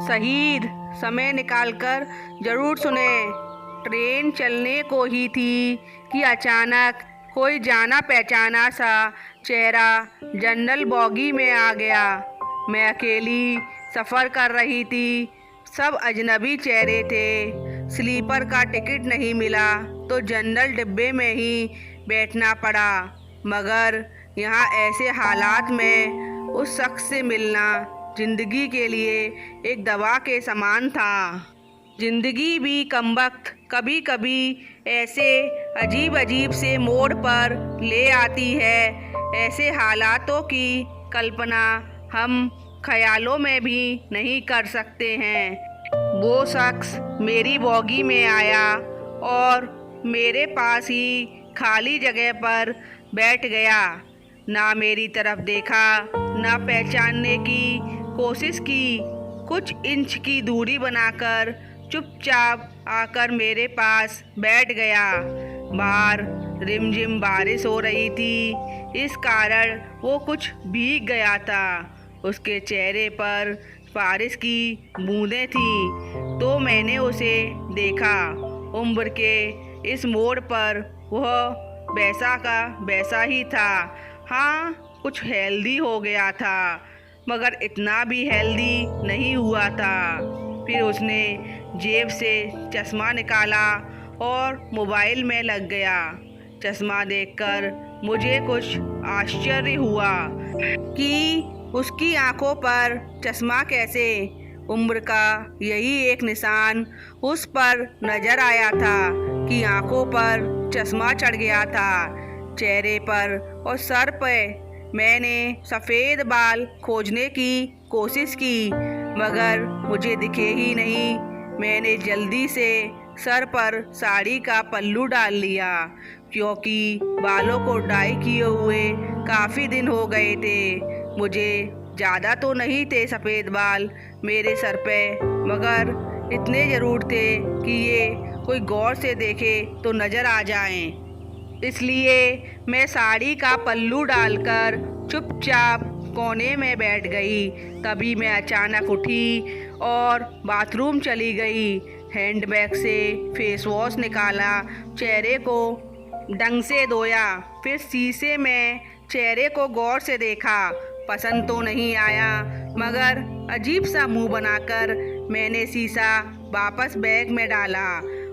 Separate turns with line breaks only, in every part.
शहीद समय निकालकर जरूर सुने। ट्रेन चलने को ही थी कि अचानक कोई जाना पहचाना सा चेहरा जनरल बॉगी में आ गया। मैं अकेली सफ़र कर रही थी, सब अजनबी चेहरे थे। स्लीपर का टिकट नहीं मिला तो जनरल डिब्बे में ही बैठना पड़ा। मगर यहाँ ऐसे हालात में उस शख्स से मिलना जिंदगी के लिए एक दवा के समान था। जिंदगी भी कमबख्त कभी कभी ऐसे अजीब अजीब से मोड़ पर ले आती है। ऐसे हालातों की कल्पना हम ख्यालों में भी नहीं कर सकते हैं। वो शख्स मेरी बॉगी में आया और मेरे पास ही खाली जगह पर बैठ गया। ना मेरी तरफ देखा, ना पहचानने की कोशिश की। कुछ इंच की दूरी बनाकर चुपचाप आकर मेरे पास बैठ गया। बाहर रिमझिम बारिश हो रही थी, इस कारण वो कुछ भीग गया था। उसके चेहरे पर बारिश की बूंदें थीं, तो मैंने उसे देखा। उम्र के इस मोड़ पर वह वैसा का वैसा ही था। हाँ, कुछ हेल्दी हो गया था, मगर इतना भी हेल्दी नहीं हुआ था। फिर उसने जेब से चश्मा निकाला और मोबाइल में लग गया। चश्मा देखकर मुझे कुछ आश्चर्य हुआ कि उसकी आंखों पर चश्मा कैसे। उम्र का यही एक निशान उस पर नजर आया था कि आंखों पर चश्मा चढ़ गया था। चेहरे पर और सर पर मैंने सफ़ेद बाल खोजने की कोशिश की, मगर मुझे दिखे ही नहीं। मैंने जल्दी से सर पर साड़ी का पल्लू डाल लिया, क्योंकि बालों को डाई किए हुए काफ़ी दिन हो गए थे। मुझे ज़्यादा तो नहीं थे सफ़ेद बाल मेरे सर पे, मगर इतने ज़रूर थे कि ये कोई गौर से देखे तो नज़र आ जाएं। इसलिए मैं साड़ी का पल्लू डालकर चुपचाप कोने में बैठ गई। तभी मैं अचानक उठी और बाथरूम चली गई। हैंडबैग से फेस वॉश निकाला, चेहरे को ढंग से धोया, फिर शीशे में चेहरे को गौर से देखा। पसंद तो नहीं आया, मगर अजीब सा मुंह बनाकर मैंने शीशा वापस बैग में डाला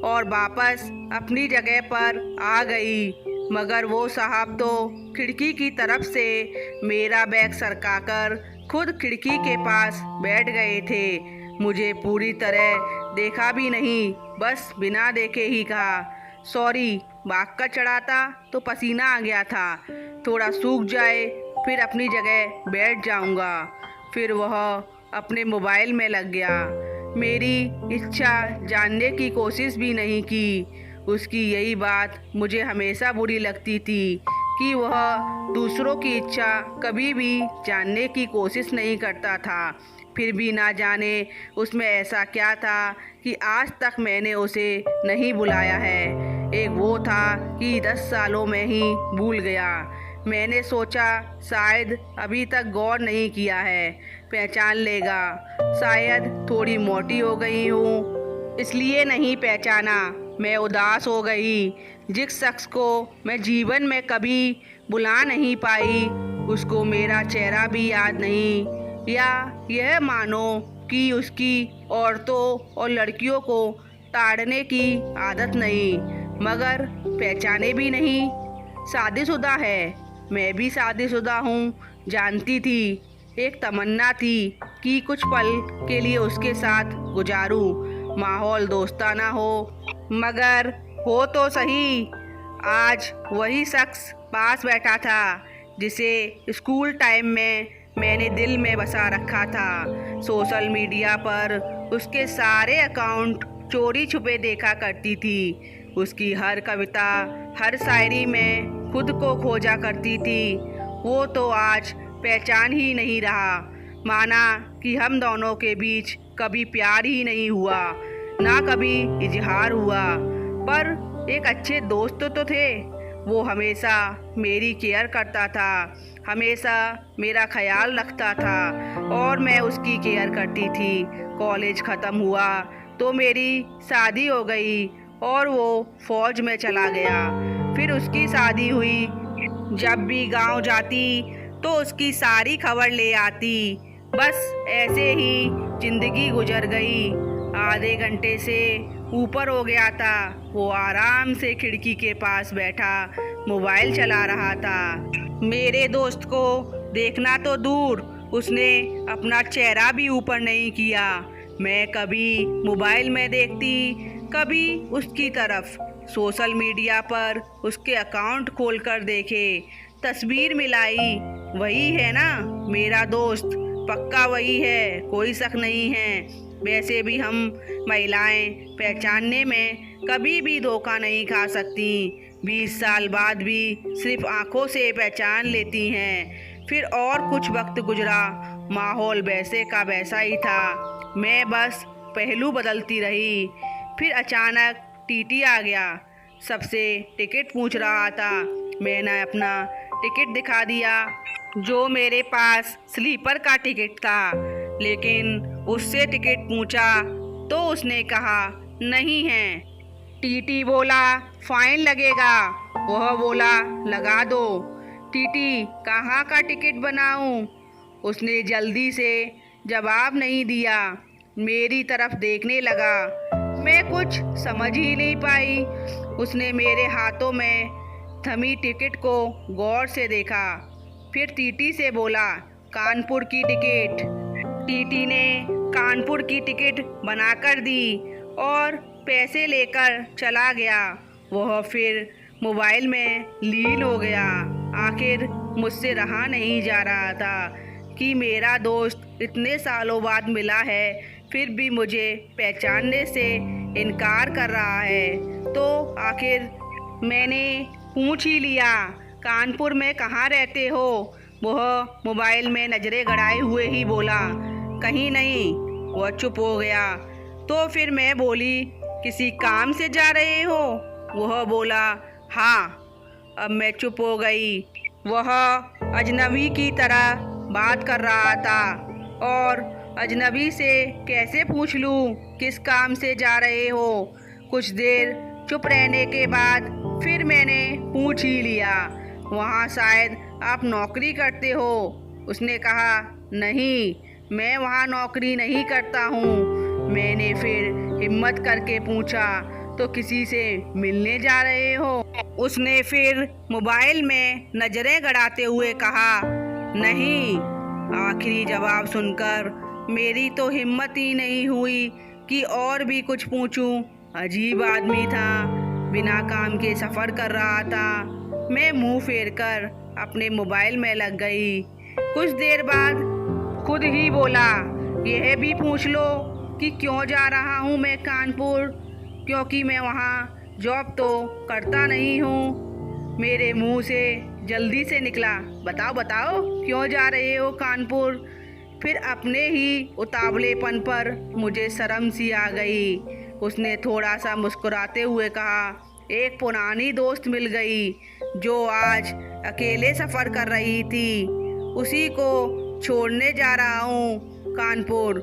और वापस अपनी जगह पर आ गई। मगर वो साहब तो खिड़की की तरफ से मेरा बैग सरकाकर खुद खिड़की के पास बैठ गए थे। मुझे पूरी तरह देखा भी नहीं, बस बिना देखे ही कहा, सॉरी, भाग कर चढ़ा था तो पसीना आ गया था, थोड़ा सूख जाए फिर अपनी जगह बैठ जाऊंगा। फिर वह अपने मोबाइल में लग गया। मेरी इच्छा जानने की कोशिश भी नहीं की। उसकी यही बात मुझे हमेशा बुरी लगती थी कि वह दूसरों की इच्छा कभी भी जानने की कोशिश नहीं करता था। फिर भी ना जाने उसमें ऐसा क्या था कि आज तक मैंने उसे नहीं बुलाया है। एक वो था कि 10 सालों में ही भूल गया। मैंने सोचा शायद अभी तक गौर नहीं किया है, पहचान लेगा। शायद थोड़ी मोटी हो गई हूँ, इसलिए नहीं पहचाना। मैं उदास हो गई। जिस शख्स को मैं जीवन में कभी बुला नहीं पाई, उसको मेरा चेहरा भी याद नहीं। या यह मानो कि उसकी औरतों और लड़कियों को ताड़ने की आदत नहीं, मगर पहचाने भी नहीं। शादीशुदा है, मैं भी शादीशुदा हूँ। जानती थी, एक तमन्ना थी कि कुछ पल के लिए उसके साथ गुजारूं, माहौल दोस्ताना हो, मगर हो तो सही। आज वही शख्स पास बैठा था जिसे स्कूल टाइम में मैंने दिल में बसा रखा था। सोशल मीडिया पर उसके सारे अकाउंट चोरी छुपे देखा करती थी। उसकी हर कविता, हर शायरी में खुद को खोजा करती थी। वो तो आज पहचान ही नहीं रहा। माना कि हम दोनों के बीच कभी प्यार ही नहीं हुआ, ना कभी इजहार हुआ, पर एक अच्छे दोस्त तो थे। वो हमेशा मेरी केयर करता था, हमेशा मेरा ख्याल रखता था और मैं उसकी केयर करती थी। कॉलेज ख़त्म हुआ तो मेरी शादी हो गई और वो फ़ौज में चला गया। फिर उसकी शादी हुई। जब भी गांव जाती तो उसकी सारी खबर ले आती। बस ऐसे ही ज़िंदगी गुजर गई। आधे घंटे से ऊपर हो गया था। वो आराम से खिड़की के पास बैठा मोबाइल चला रहा था। मेरे दोस्त को देखना तो दूर, उसने अपना चेहरा भी ऊपर नहीं किया। मैं कभी मोबाइल में देखती, कभी उसकी तरफ। सोशल मीडिया पर उसके अकाउंट खोलकर देखे, तस्वीर मिलाई। वही है ना मेरा दोस्त, पक्का वही है, कोई शक नहीं है। वैसे भी हम महिलाएं पहचानने में कभी भी धोखा नहीं खा सकती। 20 साल बाद भी सिर्फ आंखों से पहचान लेती हैं। फिर और कुछ वक्त गुजरा, माहौल वैसे का वैसा ही था। मैं बस पहलू बदलती रही। फिर अचानक टीटी आ गया, सबसे टिकट पूछ रहा था। मैंने अपना टिकट दिखा दिया, जो मेरे पास स्लीपर का टिकट था। लेकिन उससे टिकट पूछा तो उसने कहा नहीं है। टीटी बोला फाइन लगेगा। वह बोला लगा दो। टीटी कहाँ का टिकट बनाऊं? उसने जल्दी से जवाब नहीं दिया, मेरी तरफ देखने लगा। मैं कुछ समझ ही नहीं पाई। उसने मेरे हाथों में थमी टिकट को गौर से देखा, फिर टीटी से बोला कानपुर की टिकट। टीटी ने कानपुर की टिकट बनाकर दी और पैसे लेकर चला गया। वह फिर मोबाइल में लीन हो गया। आखिर मुझसे रहा नहीं जा रहा था कि मेरा दोस्त इतने सालों बाद मिला है, फिर भी मुझे पहचानने से इनकार कर रहा है। तो आखिर मैंने पूछ ही लिया, कानपुर में कहाँ रहते हो? वह मोबाइल में नज़रें गड़ाए हुए ही बोला कहीं नहीं। वह चुप हो गया। तो फिर मैं बोली किसी काम से जा रहे हो? वह बोला हाँ। अब मैं चुप हो गई। वह अजनबी की तरह बात कर रहा था और अजनबी से कैसे पूछ लूँ किस काम से जा रहे हो। कुछ देर चुप रहने के बाद फिर मैंने पूछ ही लिया, वहाँ शायद आप नौकरी करते हो? उसने कहा नहीं, मैं वहाँ नौकरी नहीं करता हूँ। मैंने फिर हिम्मत करके पूछा तो किसी से मिलने जा रहे हो? उसने फिर मोबाइल में नज़रें गड़ाते हुए कहा नहीं। आखिरी जवाब सुनकर मेरी तो हिम्मत ही नहीं हुई कि और भी कुछ पूछूं। अजीब आदमी था, बिना काम के सफ़र कर रहा था। मैं मुंह फेरकर अपने मोबाइल में लग गई। कुछ देर बाद खुद ही बोला यह भी पूछ लो कि क्यों जा रहा हूँ मैं कानपुर, क्योंकि मैं वहाँ जॉब तो करता नहीं हूँ। मेरे मुंह से जल्दी से निकला बताओ बताओ क्यों जा रहे हो कानपुर। फिर अपने ही उतावलेपन पर मुझे शर्म सी आ गई। उसने थोड़ा सा मुस्कुराते हुए कहा एक पुरानी दोस्त मिल गई जो आज अकेले सफ़र कर रही थी, उसी को छोड़ने जा रहा हूँ कानपुर।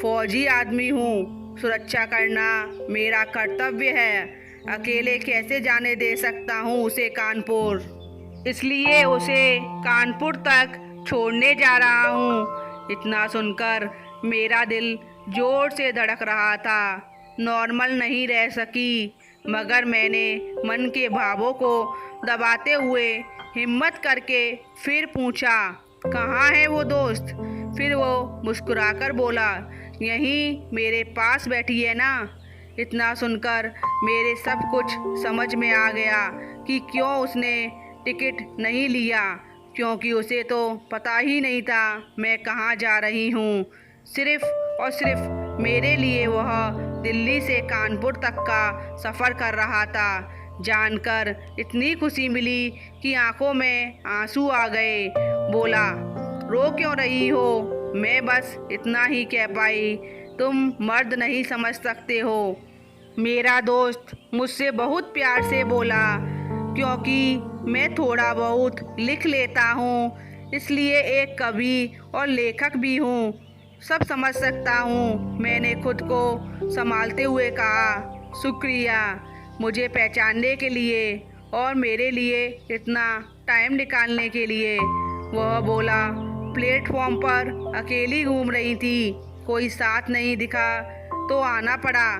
फौजी आदमी हूँ, सुरक्षा करना मेरा कर्तव्य है। अकेले कैसे जाने दे सकता हूँ उसे कानपुर, इसलिए उसे कानपुर तक छोड़ने जा रहा हूँ। इतना सुनकर मेरा दिल जोर से धड़क रहा था। नॉर्मल नहीं रह सकी, मगर मैंने मन के भावों को दबाते हुए हिम्मत करके फिर पूछा कहाँ है वो दोस्त? फिर वो मुस्कुराकर बोला यहीं मेरे पास बैठी है ना। इतना सुनकर मेरे सब कुछ समझ में आ गया कि क्यों उसने टिकट नहीं लिया, क्योंकि उसे तो पता ही नहीं था मैं कहाँ जा रही हूँ। सिर्फ और सिर्फ मेरे लिए वह दिल्ली से कानपुर तक का सफ़र कर रहा था। जानकर इतनी खुशी मिली कि आंखों में आंसू आ गए। बोला रो क्यों रही हो? मैं बस इतना ही कह पाई, तुम मर्द नहीं समझ सकते हो। मेरा दोस्त मुझसे बहुत प्यार से बोला क्योंकि मैं थोड़ा बहुत लिख लेता हूँ, इसलिए एक कवि और लेखक भी हूँ। सब समझ सकता हूँ, मैंने खुद को संभालते हुए कहा। शुक्रिया मुझे पहचानने के लिए और मेरे लिए इतना टाइम निकालने के लिए, वह बोला। प्लेटफॉर्म पर अकेली घूम रही थी, कोई साथ नहीं दिखा तो आना पड़ा।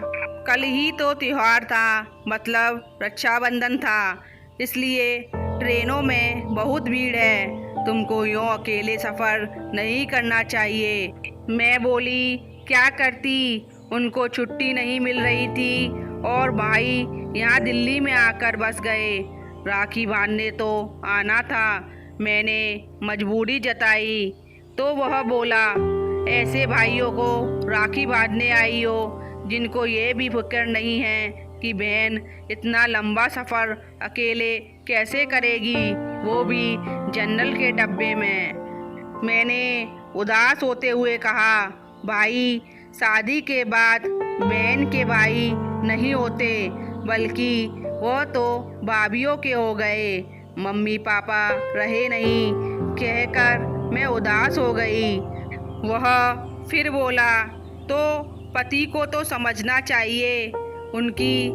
कल ही तो त्योहार था, मतलब रक्षाबंधन था, इसलिए ट्रेनों में बहुत भीड़ है। तुमको यूँ अकेले सफ़र नहीं करना चाहिए। मैं बोली, क्या करती, उनको छुट्टी नहीं मिल रही थी और भाई यहाँ दिल्ली में आकर बस गए। राखी बांधने तो आना था, मैंने मजबूरी जताई तो वह बोला, ऐसे भाइयों को राखी बांधने आई हो जिनको ये भी फिक्र नहीं है कि बहन इतना लंबा सफ़र अकेले कैसे करेगी, वो भी जनरल के डब्बे में। मैंने उदास होते हुए कहा, भाई शादी के बाद बहन के भाई नहीं होते, बल्कि वो तो भाभीयों के हो गए, मम्मी पापा रहे नहीं। कहकर मैं उदास हो गई। वह फिर बोला, तो पति को तो समझना चाहिए, उनकी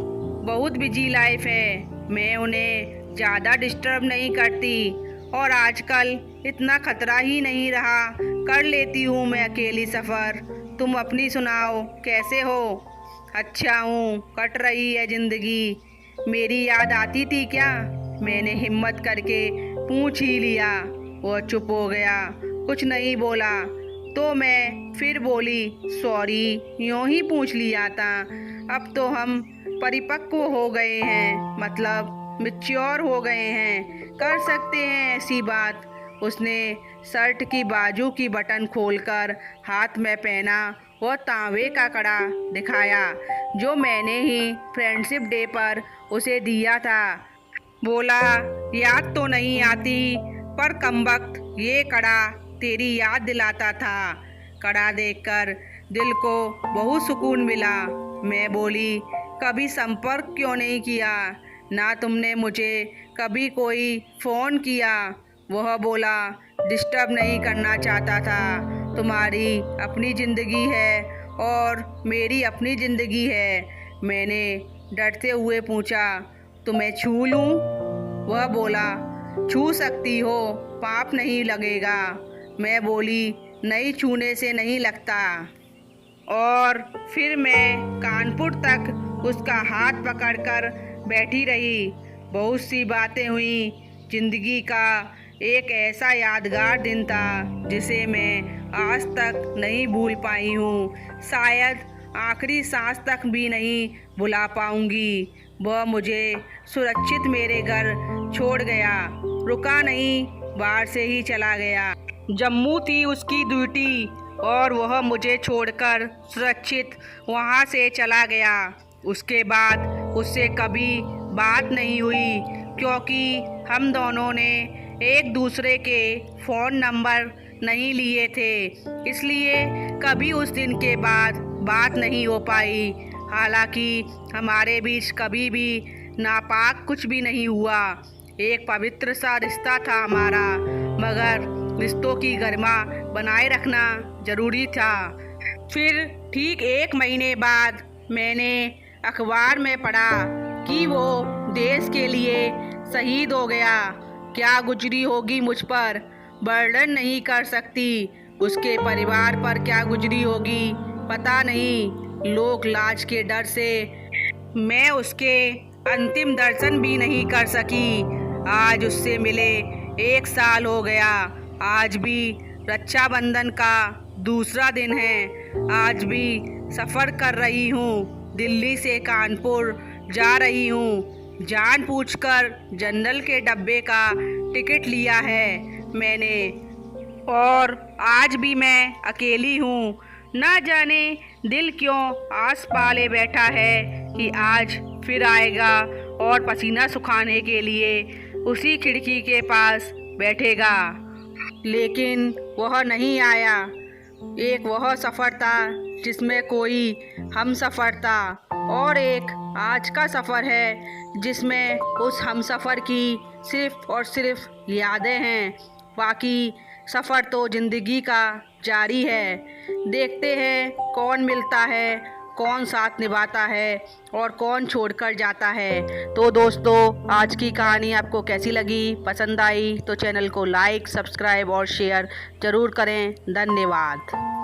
बहुत बिजी लाइफ है, मैं उन्हें ज़्यादा डिस्टर्ब नहीं करती और आजकल इतना खतरा ही नहीं रहा, कर लेती हूँ मैं अकेली सफ़र। तुम अपनी सुनाओ, कैसे हो? अच्छा हूँ, कट रही है ज़िंदगी। मेरी याद आती थी क्या? मैंने हिम्मत करके पूछ ही लिया। वह चुप हो गया, कुछ नहीं बोला। तो मैं फिर बोली, सॉरी, यूँ ही पूछ लिया था। अब तो हम परिपक्व हो गए हैं, मतलब मैच्योर हो गए हैं, कर सकते हैं ऐसी बात। उसने शर्ट की बाजू की बटन खोलकर हाथ में पहना और तांबे का कड़ा दिखाया, जो मैंने ही फ्रेंडशिप डे पर उसे दिया था। बोला, याद तो नहीं आती, पर कमबख्त ये कड़ा तेरी याद दिलाता था। कड़ा देखकर दिल को बहुत सुकून मिला। मैं बोली, कभी संपर्क क्यों नहीं किया? ना तुमने मुझे कभी कोई फ़ोन किया। वह बोला, डिस्टर्ब नहीं करना चाहता था, तुम्हारी अपनी ज़िंदगी है और मेरी अपनी ज़िंदगी है। मैंने डरते हुए पूछा, तुम्हें छू लूँ? वह बोला, छू सकती हो, पाप नहीं लगेगा। मैं बोली, नहीं, छूने से नहीं लगता। और फिर मैं कानपुर तक उसका हाथ पकड़कर बैठी रही। बहुत सी बातें हुई। जिंदगी का एक ऐसा यादगार दिन था जिसे मैं आज तक नहीं भूल पाई हूँ, शायद आखिरी सांस तक भी नहीं भुला पाऊँगी। वह मुझे सुरक्षित मेरे घर छोड़ गया, रुका नहीं, बाहर से ही चला गया। जम्मू थी उसकी ड्यूटी और वह मुझे छोड़कर सुरक्षित वहाँ से चला गया। उसके बाद उससे कभी बात नहीं हुई, क्योंकि हम दोनों ने एक दूसरे के फ़ोन नंबर नहीं लिए थे, इसलिए कभी उस दिन के बाद बात नहीं हो पाई। हालांकि हमारे बीच कभी भी नापाक कुछ भी नहीं हुआ। एक पवित्र सा रिश्ता था हमारा, मगर रिश्तों की गरिमा बनाए रखना ज़रूरी था। फिर ठीक 1 महीने बाद मैंने अखबार में पढ़ा कि वो देश के लिए शहीद हो गया। क्या गुजरी होगी मुझ पर वर्णन नहीं कर सकती, उसके परिवार पर क्या गुजरी होगी पता नहीं। लोक लाज के डर से मैं उसके अंतिम दर्शन भी नहीं कर सकी। आज उससे मिले 1 साल हो गया। आज भी रक्षाबंधन का दूसरा दिन है। आज भी सफ़र कर रही हूँ, दिल्ली से कानपुर जा रही हूँ। जानबूझकर जनरल के डब्बे का टिकट लिया है मैंने, और आज भी मैं अकेली हूँ। ना जाने दिल क्यों आस पाले बैठा है कि आज फिर आएगा और पसीना सुखाने के लिए उसी खिड़की के पास बैठेगा, लेकिन वह नहीं आया। एक वह सफ़र था जिसमें कोई हम सफ़र था और एक आज का सफ़र है जिसमें उस हमसफ़र की सिर्फ़ और सिर्फ यादें हैं। बाकी सफ़र तो ज़िंदगी का जारी है। देखते हैं कौन मिलता है, कौन साथ निभाता है और कौन छोड़कर जाता है। तो दोस्तों, आज की कहानी आपको कैसी लगी? पसंद आई तो चैनल को लाइक, सब्सक्राइब और शेयर ज़रूर करें। धन्यवाद।